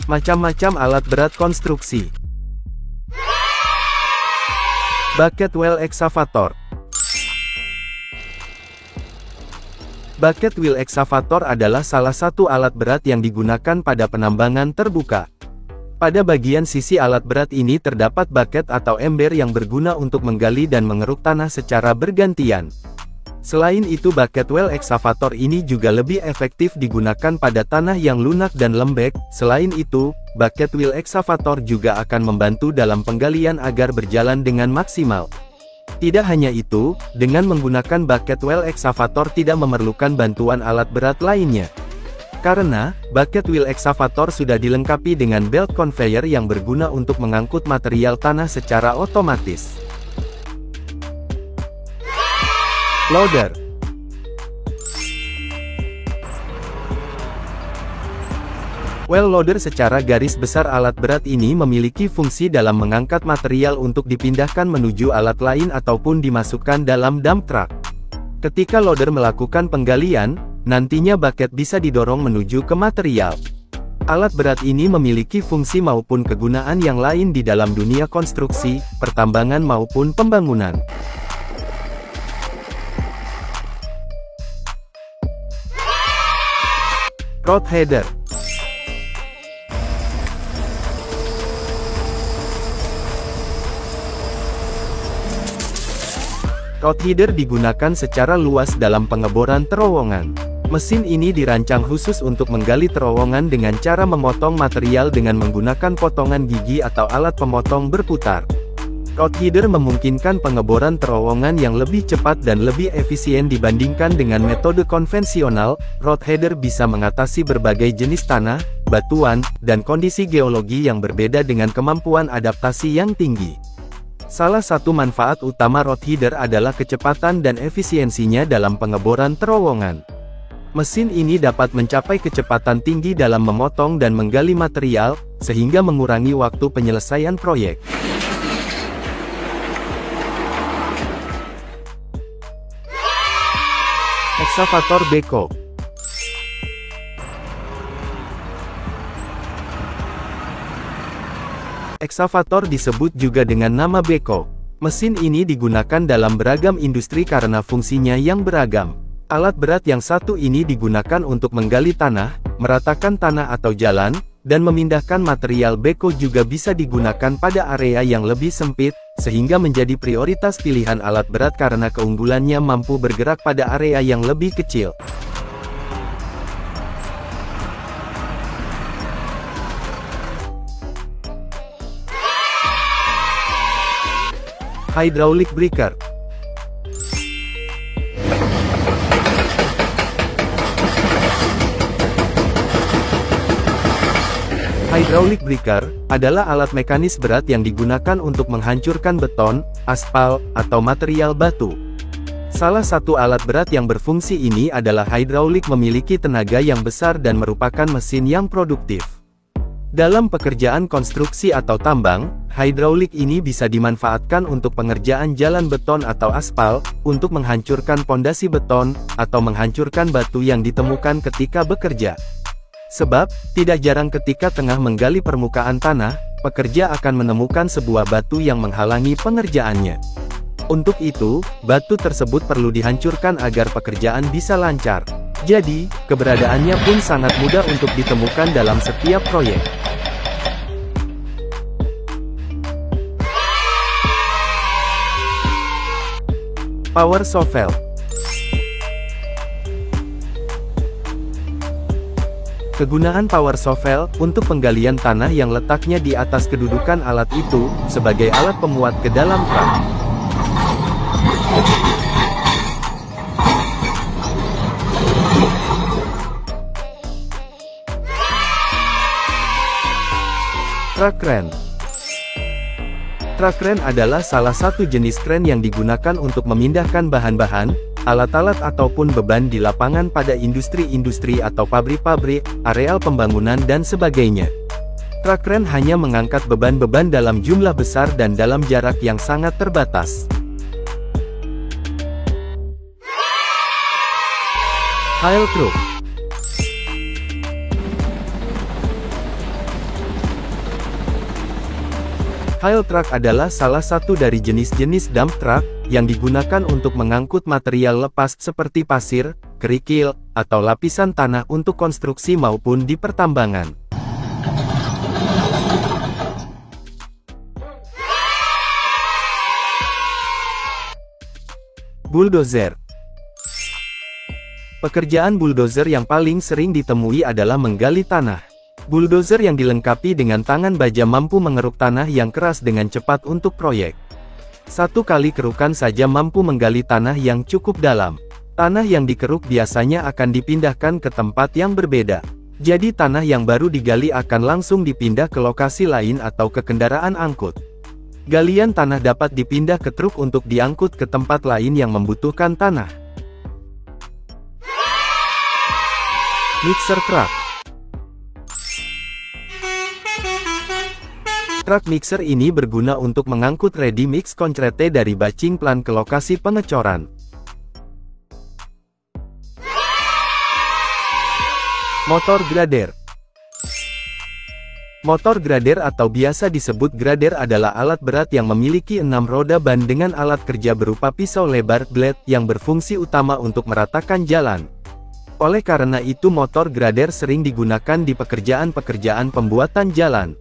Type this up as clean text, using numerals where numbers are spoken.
Macam-macam alat berat konstruksi. Bucket wheel excavator. Bucket wheel excavator adalah salah satu alat berat yang digunakan pada penambangan terbuka. Pada bagian sisi alat berat ini terdapat bucket atau ember yang berguna untuk menggali dan mengeruk tanah secara bergantian. Selain itu, bucket wheel excavator ini juga lebih efektif digunakan pada tanah yang lunak dan lembek. Selain itu, bucket wheel excavator juga akan membantu dalam penggalian agar berjalan dengan maksimal. Tidak hanya itu, dengan menggunakan bucket wheel excavator tidak memerlukan bantuan alat berat lainnya. Karena, bucket wheel excavator sudah dilengkapi dengan belt conveyor yang berguna untuk mengangkut material tanah secara otomatis. Loader. Wheel loader secara garis besar alat berat ini memiliki fungsi dalam mengangkat material untuk dipindahkan menuju alat lain ataupun dimasukkan dalam dump truck. Ketika loader melakukan penggalian, nantinya bucket bisa didorong menuju ke material. Alat berat ini memiliki fungsi maupun kegunaan yang lain di dalam dunia konstruksi, pertambangan maupun pembangunan. Road header. Road header digunakan secara luas dalam pengeboran terowongan. Mesin ini dirancang khusus untuk menggali terowongan dengan cara memotong material dengan menggunakan potongan gigi atau alat pemotong berputar. Road header memungkinkan pengeboran terowongan yang lebih cepat dan lebih efisien dibandingkan dengan metode konvensional. Road header bisa mengatasi berbagai jenis tanah, batuan, dan kondisi geologi yang berbeda dengan kemampuan adaptasi yang tinggi. Salah satu manfaat utama road header adalah kecepatan dan efisiensinya dalam pengeboran terowongan. Mesin ini dapat mencapai kecepatan tinggi dalam memotong dan menggali material, sehingga mengurangi waktu penyelesaian proyek. Excavator backhoe. Excavator disebut juga dengan nama backhoe. Mesin ini digunakan dalam beragam industri karena fungsinya yang beragam. Alat berat yang satu ini digunakan untuk menggali tanah, meratakan tanah atau jalan, dan memindahkan material. Backhoe juga bisa digunakan pada area yang lebih sempit, sehingga menjadi prioritas pilihan alat berat karena keunggulannya mampu bergerak pada area yang lebih kecil. Hydraulic breaker. Hydraulic breaker adalah alat mekanis berat yang digunakan untuk menghancurkan beton, aspal, atau material batu. Salah satu alat berat yang berfungsi ini adalah hydraulik, memiliki tenaga yang besar dan merupakan mesin yang produktif. Dalam pekerjaan konstruksi atau tambang, hydraulik ini bisa dimanfaatkan untuk pengerjaan jalan beton atau aspal, untuk menghancurkan pondasi beton, atau menghancurkan batu yang ditemukan ketika bekerja. Sebab, tidak jarang ketika tengah menggali permukaan tanah, pekerja akan menemukan sebuah batu yang menghalangi pengerjaannya. Untuk itu, batu tersebut perlu dihancurkan agar pekerjaan bisa lancar. Jadi, keberadaannya pun sangat mudah untuk ditemukan dalam setiap proyek. Power shovel. Kegunaan power shovel untuk penggalian tanah yang letaknya di atas kedudukan alat itu, sebagai alat pemuat ke dalam truk. Truk kren. Truk kren adalah salah satu jenis kren yang digunakan untuk memindahkan bahan-bahan, alat-alat ataupun beban di lapangan pada industri-industri atau pabrik-pabrik, areal pembangunan dan sebagainya. Truk kren hanya mengangkat beban-beban dalam jumlah besar dan dalam jarak yang sangat terbatas. Hail truck. Hail truck adalah salah satu dari jenis-jenis dump truck, yang digunakan untuk mengangkut material lepas seperti pasir, kerikil, atau lapisan tanah untuk konstruksi maupun di pertambangan. Bulldozer. Pekerjaan bulldozer yang paling sering ditemui adalah menggali tanah. Bulldozer yang dilengkapi dengan tangan baja mampu mengeruk tanah yang keras dengan cepat untuk proyek. Satu kali kerukan saja mampu menggali tanah yang cukup dalam. Tanah yang dikeruk biasanya akan dipindahkan ke tempat yang berbeda. Jadi tanah yang baru digali akan langsung dipindah ke lokasi lain atau ke kendaraan angkut. Galian tanah dapat dipindah ke truk untuk diangkut ke tempat lain yang membutuhkan tanah. Mixer truck. Truk mixer ini berguna untuk mengangkut ready mix konkrete dari batching plant ke lokasi pengecoran. Motor grader. Motor grader atau biasa disebut grader adalah alat berat yang memiliki 6 roda ban dengan alat kerja berupa pisau lebar blade yang berfungsi utama untuk meratakan jalan. Oleh karena itu motor grader sering digunakan di pekerjaan-pekerjaan pembuatan jalan.